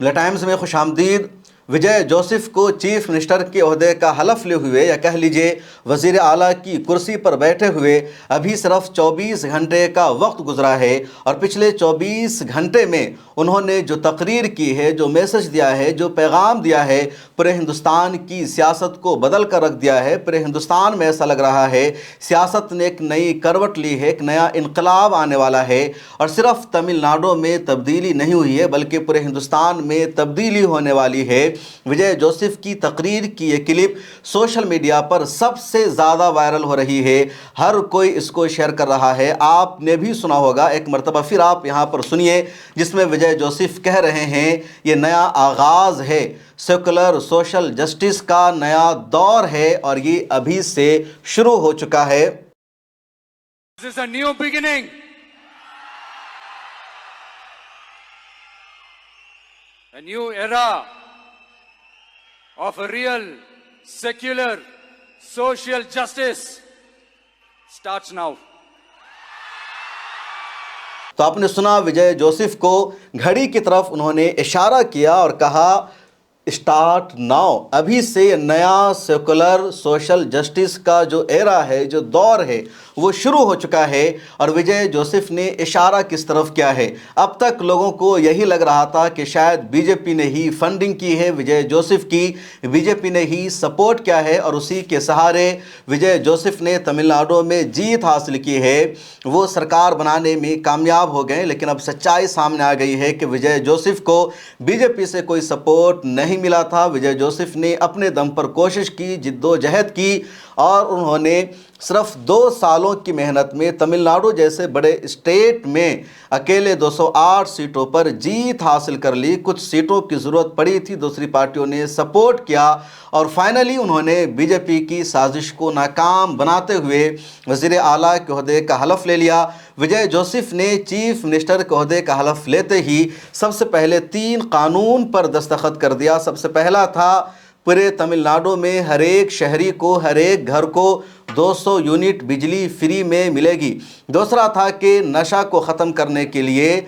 ملے ٹائمز میں خوش آمدید۔ وجے جوسف کو چیف منسٹر کے عہدے کا حلف لے ہوئے یا کہہ لیجئے وزیر اعلیٰ کی کرسی پر بیٹھے ہوئے ابھی صرف 24 گھنٹے کا وقت گزرا ہے، اور پچھلے 24 گھنٹے میں انہوں نے جو تقریر کی ہے، جو میسج دیا ہے، جو پیغام دیا ہے، پورے ہندوستان کی سیاست کو بدل کر رکھ دیا ہے۔ پورے ہندوستان میں ایسا لگ رہا ہے سیاست نے ایک نئی کروٹ لی ہے، ایک نیا انقلاب آنے والا ہے، اور صرف تمل ناڈو میں تبدیلی نہیں ہوئی ہے بلکہ پورے ہندوستان میں تبدیلی ہونے والی ہے۔ وجے جوسف کی تقریر کی یہ کلپ سوشل میڈیا پر سب سے زیادہ وائرل ہو رہی ہے، ہر کوئی اس کو شیئر کر رہا ہے۔ آپ نے بھی سنا ہوگا، ایک مرتبہ پھر آپ یہاں پر سنیے، جس میں وجے جوسف کہہ رہے ہیں یہ نیا آغاز ہے، سیکولر سوشل جسٹس کا نیا دور ہے اور یہ ابھی سے شروع ہو چکا ہے۔ This is a new beginning. A new era of a real, secular, social justice starts now. تو آپ نے سنا وجے جوسف کو گھڑی کی طرف انہوں نے اشارہ کیا اور کہا اسٹارٹ ناؤ، ابھی سے نیا سیکولر سوشل جسٹس کا جو ایرا ہے، جو دور ہے، وہ شروع ہو چکا ہے۔ اور وجے جوسف نے اشارہ کس طرف کیا ہے؟ اب تک لوگوں کو یہی لگ رہا تھا کہ شاید بی جے پی نے ہی فنڈنگ کی ہے وجے جوسف کی، بی جے پی نے ہی سپورٹ کیا ہے، اور اسی کے سہارے وجے جوسف نے تمل ناڈو میں جیت حاصل کی ہے، وہ سرکار بنانے میں کامیاب ہو گئے۔ لیکن اب سچائی سامنے آ گئی ہے کہ وجے جوسف کو بی جے پی سے کوئی سپورٹ نہیں ملا تھا۔ وجے جوسف نے اپنے دم پر کوشش کی، جد و جہد کی، اور انہوں نے صرف 2 سالوں کی محنت میں تمل ناڈو جیسے بڑے اسٹیٹ میں اکیلے 208 سیٹوں پر جیت حاصل کر لی۔ کچھ سیٹوں کی ضرورت پڑی تھی، دوسری پارٹیوں نے سپورٹ کیا، اور فائنلی انہوں نے بی جے پی کی سازش کو ناکام بناتے ہوئے وزیر اعلیٰ کے عہدے کا حلف لے لیا۔ وجے جوسف نے چیف منسٹر کے عہدے کا حلف لیتے ہی سب سے پہلے 3 قانون پر دستخط کر دیا۔ سب سے پہلا تھا پورے تمل ناڈو میں ہر ایک شہری کو، ہر ایک گھر کو 200 یونٹ بجلی فری میں ملے گی۔ دوسرا تھا کہ نشہ کو ختم کرنے کے لیے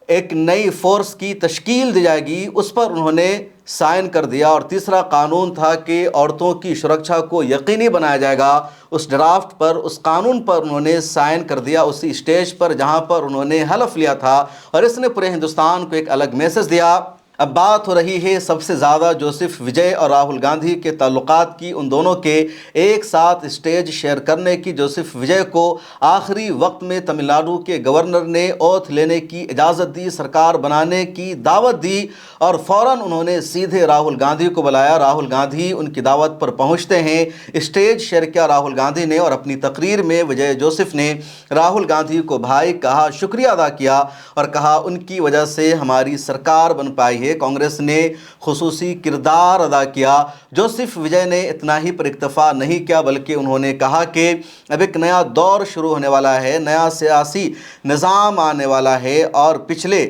ایک نئی فورس کی تشکیل دی جائے گی، اس پر انہوں نے سائن کر دیا۔ اور تیسرا قانون تھا کہ عورتوں کی سرکشا کو یقینی بنایا جائے گا۔ اس ڈرافٹ پر، اس قانون پر انہوں نے سائن کر دیا اسی اسٹیج پر جہاں پر انہوں نے حلف لیا تھا، اور اس نے پورے ہندوستان کو ایک الگ میسج دیا۔ اب بات ہو رہی ہے سب سے زیادہ جوسف وجے اور راہل گاندھی کے تعلقات کی، ان دونوں کے ایک ساتھ اسٹیج شیئر کرنے کی۔ جوسف وجے کو آخری وقت میں تمل ناڈو کے گورنر نے اوتھ لینے کی اجازت دی، سرکار بنانے کی دعوت دی، اور فوراً انہوں نے سیدھے راہل گاندھی کو بلایا۔ راہل گاندھی ان کی دعوت پر پہنچتے ہیں، اسٹیج شیئر کیا راہل گاندھی نے، اور اپنی تقریر میں وجے جوسف نے راہل گاندھی کو بھائی کہا، شکریہ ادا کیا، اور کہا ان کی وجہ سے ہماری سرکار بن پائی ہے، کانگریس نے خصوصی کردار ادا کیا۔ جوسف وجے نے اتنا ہی پر اکتفا نہیں کیا بلکہ انہوں نے کہا کہ اب ایک نیا دور شروع ہونے والا ہے، نیا سیاسی نظام آنے والا ہے، اور پچھلے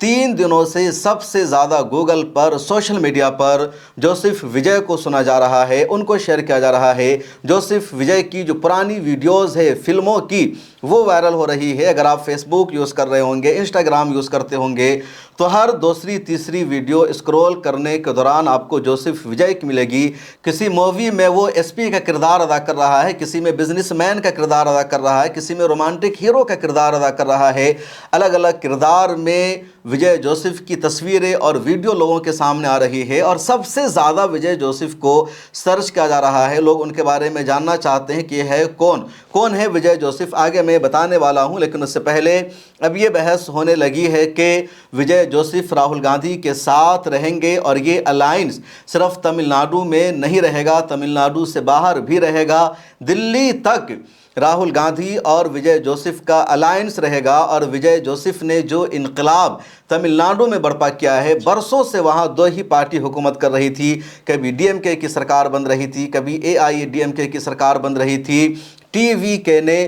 3 دنوں سے سب سے زیادہ گوگل پر، سوشل میڈیا پر جوسف وجے کو سنا جا رہا ہے، ان کو شیئر کیا جا رہا ہے۔ جوسف وجے کی جو پرانی ویڈیوز ہے فلموں کی، وہ وائرل ہو رہی ہے۔ اگر آپ فیس بک یوز کر رہے ہوں گے، انسٹاگرام یوز کرتے ہوں گے، تو ہر دوسری تیسری ویڈیو اسکرول کرنے کے دوران آپ کو جوسف وجے کی ملے گی۔ کسی مووی میں وہ ایس پی کا کردار ادا کر رہا ہے، کسی میں بزنس مین کا کردار ادا کر رہا ہے، کسی میں رومانٹک ہیرو کا کردار ادا کر رہا ہے۔ الگ الگ کردار میں وجے جوسف کی تصویریں اور ویڈیو لوگوں کے سامنے آ رہی ہے، اور سب سے زیادہ وجے جوسف کو سرچ کیا جا رہا ہے۔ لوگ ان کے بارے میں جاننا چاہتے ہیں کہ یہ ہے کون ہے وجے جوسف، آگے میں بتانے والا ہوں۔ لیکن اس سے پہلے اب یہ بحث ہونے لگی ہے کہ وجے جوسف راہل گاندھی کے ساتھ رہیں گے، اور یہ الائنس صرف تمل ناڈو میں نہیں رہے گا، تمل ناڈو سے باہر بھی رہے گا، دلی تک راہل گاندھی اور وجے جوسف کا الائنس رہے گا۔ اور وجے جوسف نے جو انقلاب تمل ناڈو میں برپا کیا ہے، برسوں سے وہاں 2 ہی پارٹی حکومت کر رہی تھی، کبھی ڈی ایم کے کی سرکار بن رہی تھی، کبھی اے آئی اے ڈی ایم کے کی سرکار بن رہی تھی۔ ٹی وی کے نے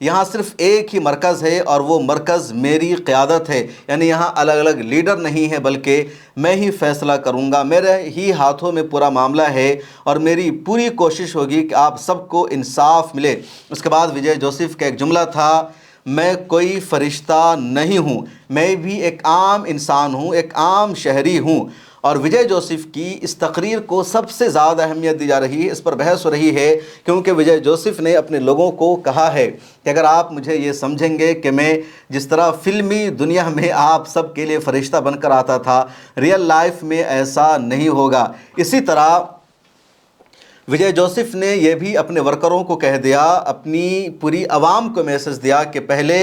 یہاں صرف ایک ہی مرکز ہے اور وہ مرکز میری قیادت ہے، یعنی یہاں الگ الگ لیڈر نہیں ہے بلکہ میں ہی فیصلہ کروں گا، میرے ہی ہاتھوں میں پورا معاملہ ہے اور میری پوری کوشش ہوگی کہ آپ سب کو انصاف ملے۔ اس کے بعد وجے جوسف کا ایک جملہ تھا، میں کوئی فرشتہ نہیں ہوں، میں بھی ایک عام انسان ہوں، ایک عام شہری ہوں۔ اور وجے جوسف کی اس تقریر کو سب سے زیادہ اہمیت دی جا رہی ہے، اس پر بحث ہو رہی ہے، کیونکہ وجے جوسف نے اپنے لوگوں کو کہا ہے کہ اگر آپ مجھے یہ سمجھیں گے کہ میں جس طرح فلمی دنیا میں آپ سب کے لیے فرشتہ بن کر آتا تھا، ریئل لائف میں ایسا نہیں ہوگا۔ اسی طرح وجے جوسف نے یہ بھی اپنے ورکروں کو کہہ دیا، اپنی پوری عوام کو میسج دیا کہ پہلے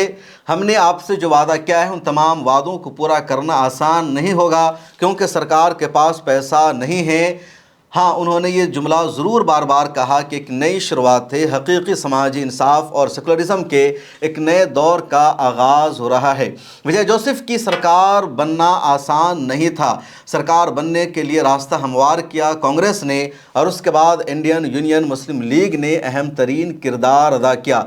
ہم نے آپ سے جو وعدہ کیا ہے ان تمام وعدوں کو پورا کرنا آسان نہیں ہوگا، کیونکہ سرکار کے پاس پیسہ نہیں ہے۔ ہاں، انہوں نے یہ جملہ ضرور بار بار کہا کہ ایک نئی شروعات ہے، حقیقی سماجی انصاف اور سیکولرزم کے ایک نئے دور کا آغاز ہو رہا ہے۔ وجے جوسف کی سرکار بننا آسان نہیں تھا، سرکار بننے کے لیے راستہ ہموار کیا کانگریس نے، اور اس کے بعد انڈین یونین مسلم لیگ نے اہم ترین کردار ادا کیا۔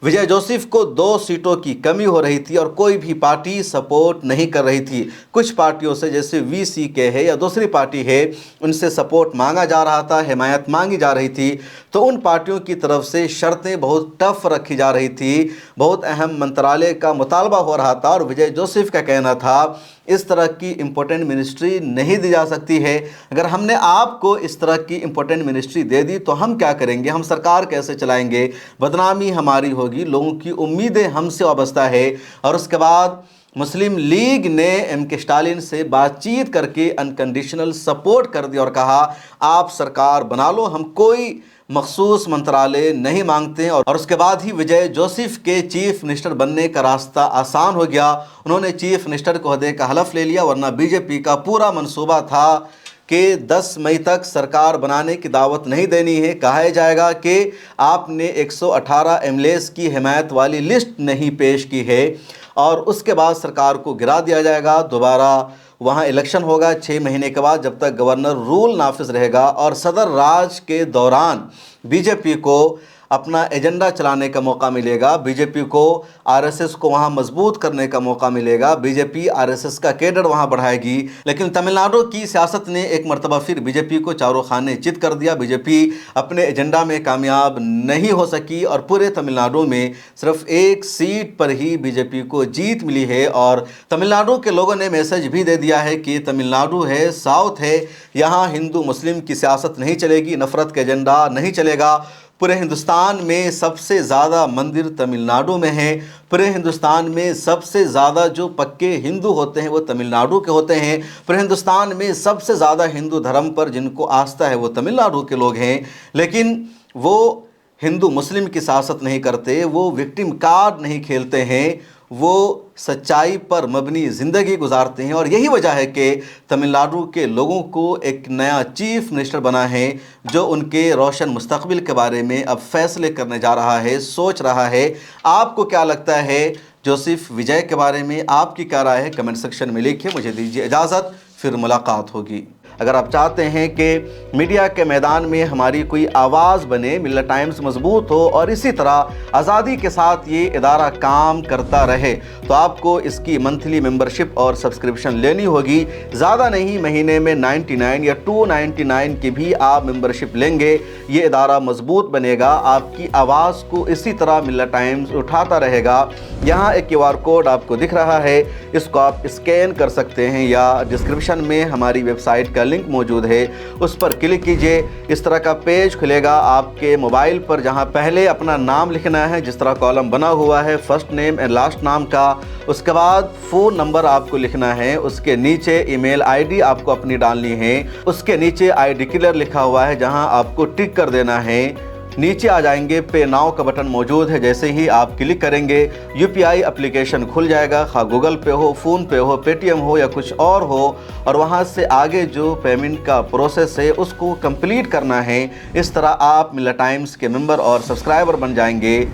وجے جوسف کو 2 سیٹوں کی کمی ہو رہی تھی اور کوئی بھی پارٹی سپورٹ نہیں کر رہی تھی۔ کچھ پارٹیوں سے جیسے VCK ہے یا دوسری پارٹی ہے، ان سے سپورٹ مانگا جا رہا تھا، حمایت مانگی جا رہی تھی، تو ان پارٹیوں کی طرف سے شرطیں بہت ٹف رکھی جا رہی تھی، بہت اہم منترالے کا مطالبہ ہو رہا تھا، اور وجے جوسف کا کہنا تھا اس طرح کی امپورٹنٹ منسٹری نہیں دی جا سکتی ہے، اگر ہم نے آپ کو اس طرح کی امپورٹنٹ منسٹری دے دی تو ہم کیا کریں گے، ہم سرکار کیسے چلائیں گے، بدنامی ہماری ہوگی، لوگوں کی امیدیں ہم سے وابستہ ہے۔ اور اس کے بعد مسلم لیگ نے M.K. اسٹالن سے بات چیت کر کے انکنڈیشنل سپورٹ کر دیا اور کہا آپ سرکار بنا لو، ہم کوئی مخصوص منترالے نہیں مانگتے، اور اس کے بعد ہی وجے جوسف کے چیف منسٹر بننے کا راستہ آسان ہو گیا۔ انہوں نے چیف منسٹر کو عہدے کا حلف لے لیا، ورنہ BJP کا پورا منصوبہ تھا کہ 10 مئی تک سرکار بنانے کی دعوت نہیں دینی ہے، کہا جائے گا کہ آپ نے 118 MLAs کی حمایت والی لسٹ نہیں پیش کی ہے، اور اس کے بعد سرکار کو گرا دیا جائے گا، دوبارہ وہاں الیکشن ہوگا 6 مہینے کے بعد، جب تک گورنر رول نافذ رہے گا، اور صدر راج کے دوران BJP کو اپنا ایجنڈا چلانے کا موقع ملے گا، BJP کو RSS کو وہاں مضبوط کرنے کا موقع ملے گا، BJP RSS کا کیڈر وہاں بڑھائے گی۔ لیکن تمل ناڈو کی سیاست نے ایک مرتبہ پھر BJP کو چاروں خانے چت کر دیا، BJP اپنے ایجنڈا میں کامیاب نہیں ہو سکی، اور پورے تمل ناڈو میں صرف 1 سیٹ پر ہی BJP کو جیت ملی ہے، اور تمل ناڈو کے لوگوں نے میسج بھی دے دیا ہے کہ تمل ناڈو ہے، ساؤتھ ہے، یہاں ہندو مسلم کی سیاست نہیں چلے گی، نفرت کا ایجنڈا نہیں چلے گا۔ پورے ہندوستان میں سب سے زیادہ مندر تمل ناڈو میں ہیں، پورے ہندوستان میں سب سے زیادہ جو پکے ہندو ہوتے ہیں وہ تمل ناڈو کے ہوتے ہیں، پورے ہندوستان میں سب سے زیادہ ہندو دھرم پر جن کو آستھا ہے وہ تمل ناڈو کے لوگ ہیں، لیکن وہ ہندو مسلم کی سیاست نہیں کرتے، وہ وکٹم کارڈ نہیں کھیلتے ہیں، وہ سچائی پر مبنی زندگی گزارتے ہیں، اور یہی وجہ ہے کہ تمل ناڈو کے لوگوں کو ایک نیا چیف منسٹر بنا ہے جو ان کے روشن مستقبل کے بارے میں اب فیصلے کرنے جا رہا ہے، سوچ رہا ہے۔ آپ کو کیا لگتا ہے جوسف وجے کے بارے میں؟ آپ کی کیا رائے ہے؟ کمنٹ سیکشن میں لکھیں۔ مجھے دیجیے اجازت، پھر ملاقات ہوگی۔ اگر آپ چاہتے ہیں کہ میڈیا کے میدان میں ہماری کوئی آواز بنے، ملت ٹائمز مضبوط ہو اور اسی طرح آزادی کے ساتھ یہ ادارہ کام کرتا رہے، تو آپ کو اس کی منتھلی ممبرشپ اور سبسکرپشن لینی ہوگی۔ زیادہ نہیں، مہینے میں 99 یا 299 کی بھی آپ ممبرشپ لیں گے، یہ ادارہ مضبوط بنے گا، آپ کی آواز کو اسی طرح ملت ٹائمز اٹھاتا رہے گا۔ یہاں ایک QR کوڈ آپ کو دکھ رہا ہے، اس کو آپ اسکین کر سکتے ہیں، یا ڈسکرپشن میں ہماری ویب سائٹ کا لنک موجود ہے، اس پر کلک کیجئے۔ اس طرح کا پیج کھلے گا آپ کے موبائل پر، جہاں پہلے اپنا نام لکھنا ہے، جس طرح کالم بنا ہوا ہے فرسٹ نیم اینڈ لاسٹ نام کا، اس کے بعد فون نمبر آپ کو لکھنا ہے، اس کے نیچے ای میل ID آپ کو اپنی ڈالنی ہے، اس کے نیچے I ڈکلیئر لکھا ہوا ہے جہاں آپ کو ٹک کر دینا ہے۔ نیچے آ جائیں گے، پے ناؤ کا بٹن موجود ہے، جیسے ہی آپ کلک کریں گے UPI اپلیکیشن کھل جائے گا، خواہ گوگل پے ہو، فون پے ہو، پے ٹی ایم ہو یا کچھ اور ہو، اور وہاں سے آگے جو پیمنٹ کا پروسیس ہے اس کو کمپلیٹ کرنا ہے۔ اس طرح آپ ملت ٹائمز کے ممبر اور سبسکرائبر بن جائیں گے۔